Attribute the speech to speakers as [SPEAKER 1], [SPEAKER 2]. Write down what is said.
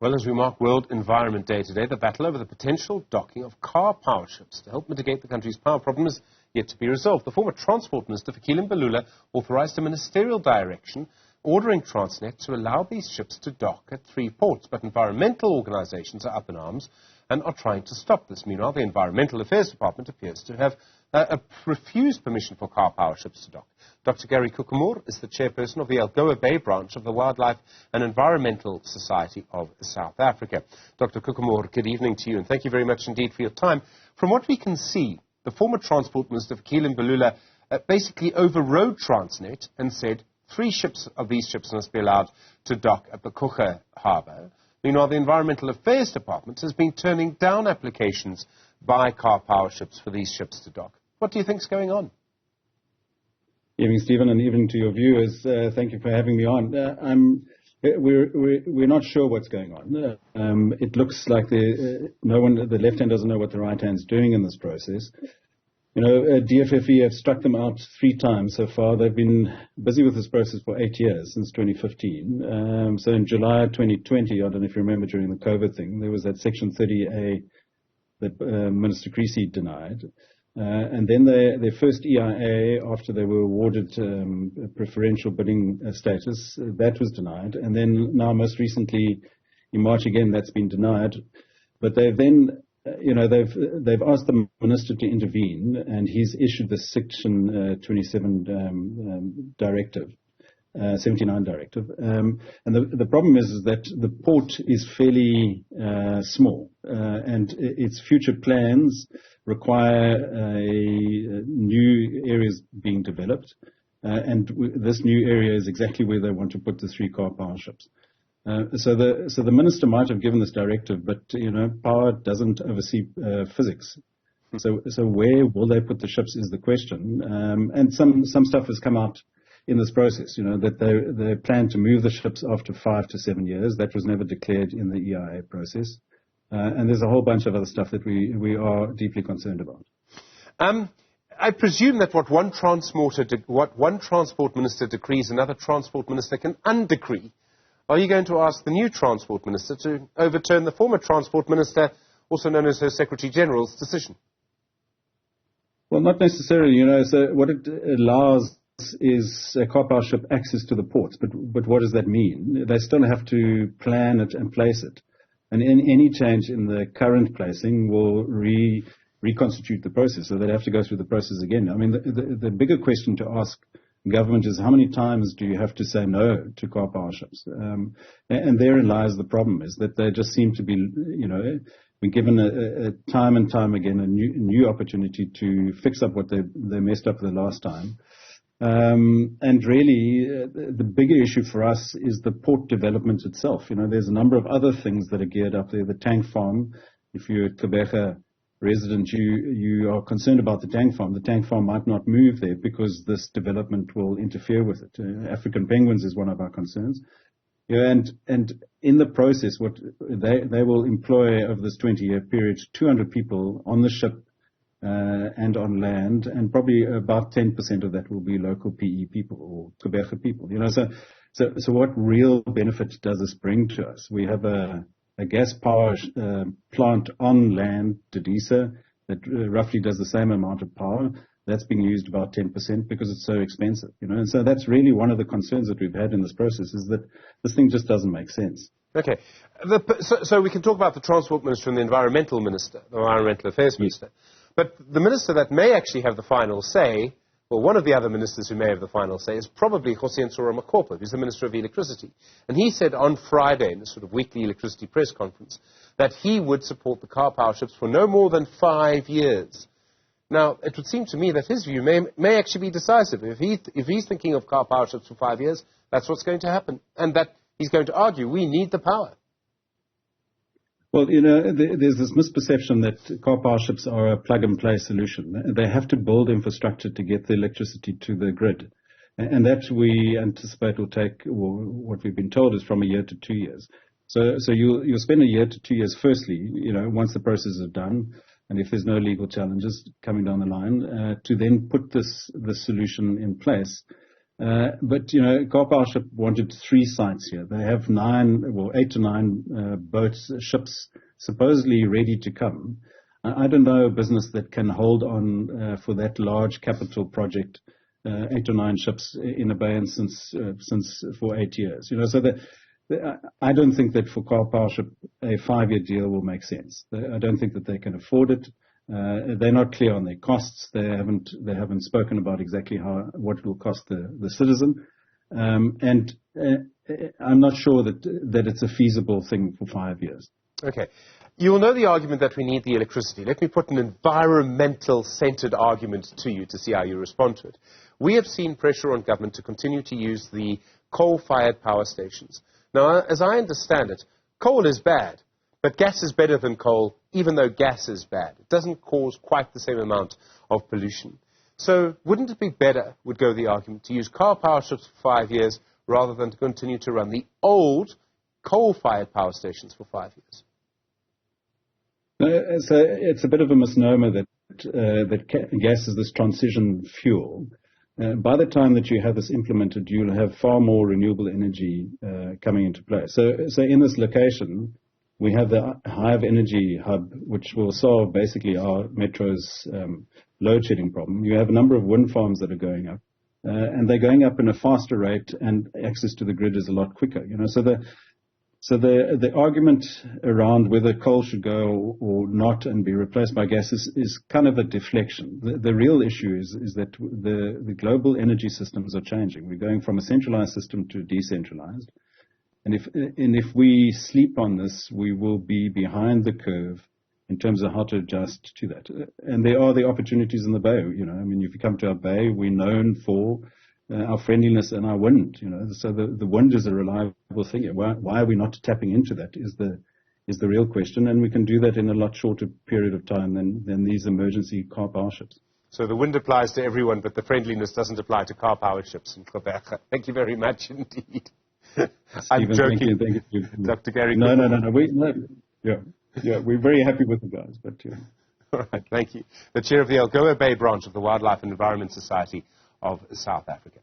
[SPEAKER 1] Well, as we mark World Environment Day today, the battle over the potential docking of car power ships to help mitigate the country's power problem is yet to be resolved. The former Transport Minister, Fikile Mbalula, authorized a ministerial direction ordering Transnet to allow these ships to dock at 3 ports. But environmental organizations are up in arms and are trying to stop this. Meanwhile, the Environmental Affairs Department appears to have refused permission for car power ships to dock. Dr. Koekemoer is the chairperson of the Algoa Bay branch of the Wildlife and Environmental Society of South Africa. Dr. Koekemoer, good evening to you, and thank you very much indeed for your time. From what we can see, the former Transport Minister, Fikile Mbalula, basically overrode Transnet and said 3 of these ships must be allowed to dock at the Koekemoer harbour. Meanwhile, the Environmental Affairs Department has been turning down applications by car power ships for these ships to dock. What do you think is going on?
[SPEAKER 2] Evening, Stephen, and even to your viewers, thank you for having me on. We're not sure what's going on. It looks like the left hand doesn't know what the right hand's doing in this process. You know, DFFE have struck them out 3 times so far. They've been busy with this process for 8 years, since 2015. So in July 2020, I don't know if you remember during the COVID thing, there was that Section 30A that Minister Creasy denied. And then their first EIA, after they were awarded preferential bidding status, that was denied. And then now most recently, in March again, that's been denied. But they've then, they've asked the minister to intervene, and he's issued the Section 27 directive. 79 directive. And the problem is that the port is fairly small, and its future plans require new areas being developed, and this new area is exactly where they want to put the 3 car power ships. So the minister might have given this directive, but power doesn't oversee physics. So where will they put the ships is the question. And some stuff has come out in this process, that they plan to move the ships after 5 to 7 years. That was never declared in the EIA process. And there's a whole bunch of other stuff that we are deeply concerned about.
[SPEAKER 1] I presume that what one transport minister decrees, another transport minister can undecree. Are you going to ask the new transport minister to overturn the former transport minister, also known as her Secretary General's, decision?
[SPEAKER 2] Well, not necessarily. So what it allows is a car power ship access to the ports, but what does that mean? They still have to plan it and place it, and any change in the current placing will reconstitute the process, so they'd have to go through the process again. I mean, the bigger question to ask government is how many times do you have to say no to car power ships? And therein lies the problem, is that they just seem to be, we're given a time and time again a new opportunity to fix up what they messed up the last time. And really, the bigger issue for us is the port development itself. There's a number of other things that are geared up there. The tank farm, if you're a Koekemoer resident, you are concerned about the tank farm. The tank farm might not move there because this development will interfere with it. African penguins is one of our concerns. And in the process, what they will employ over this 20-year period, 200 people on the ship, and on land, and probably about 10% of that will be local PE people or Koekemoer people. So what real benefit does this bring to us? We have a gas power plant on land, Dedisa, that roughly does the same amount of power. That's being used about 10% because it's so expensive. And so that's really one of the concerns that we've had in this process, is that this thing just doesn't make sense.
[SPEAKER 1] Okay. So we can talk about the Transport Minister and the Environmental Affairs Minister. But the minister that may actually have the final say, well, one of the other ministers who may have the final say, is probably Jose Makopa, who's the Minister of Electricity. And he said on Friday, in a sort of weekly electricity press conference, that he would support the car power ships for no more than 5 years. Now, it would seem to me that his view may actually be decisive. If he's thinking of car power ships for 5 years, that's what's going to happen. And that he's going to argue, we need the power.
[SPEAKER 2] Well, there's this misperception that car power ships are a plug-and-play solution. They have to build infrastructure to get the electricity to the grid. And that we anticipate will take, well, what we've been told is from 1 year to 2 years. So you'll spend 1 year to 2 years, firstly, once the process is done, and if there's no legal challenges coming down the line, to then put this solution in place. But, you know, Karpowership wanted 3 sites here. They have 8 to 9 boats, ships, supposedly ready to come. I don't know a business that can hold on for that large capital project, 8 to 9 ships in abeyance since for 8 years. You know, so I don't think that for Karpowership a 5-year deal will make sense. I don't think that they can afford it. They're not clear on their costs. They haven't spoken about exactly what it will cost the citizen. And I'm not sure that it's a feasible thing for 5 years.
[SPEAKER 1] Okay. You will know the argument that we need the electricity. Let me put an environmental-centered argument to you to see how you respond to it. We have seen pressure on government to continue to use the coal-fired power stations. Now, as I understand it, coal is bad, but gas is better than coal, even though gas is bad. It doesn't cause quite the same amount of pollution. So wouldn't it be better, would go the argument, to use Karpowerships for 5 years rather than to continue to run the old coal-fired power stations for 5 years?
[SPEAKER 2] It's a bit of a misnomer that gas is this transition fuel. By the time that you have this implemented, you'll have far more renewable energy coming into play. So in this location, we have the Hive Energy Hub, which will solve basically our metro's load shedding problem. You have a number of wind farms that are going up, and they're going up in a faster rate, and access to the grid is a lot quicker. You know, so the argument around whether coal should go or not and be replaced by gas is kind of a deflection. The real issue is that the global energy systems are changing. We're going from a centralized system to decentralized. And if we sleep on this, we will be behind the curve in terms of how to adjust to that. And there are the opportunities in the bay. You know, I mean, if you come to our bay, we're known for our friendliness and our wind. You know, so the wind is a reliable thing. Why are we not tapping into that? Is the real question, and we can do that in a lot shorter period of time than these emergency Karpowerships. So
[SPEAKER 1] the wind applies to everyone, but the friendliness doesn't apply to Karpowerships in Koekemoer. Thank you very much indeed. I'm joking.
[SPEAKER 2] Thank you.
[SPEAKER 1] Dr. Gary.
[SPEAKER 2] No. We're very happy with the guys, but yeah.
[SPEAKER 1] All right, thank you. The chair of the Algoa Bay branch of the Wildlife and Environment Society of South Africa.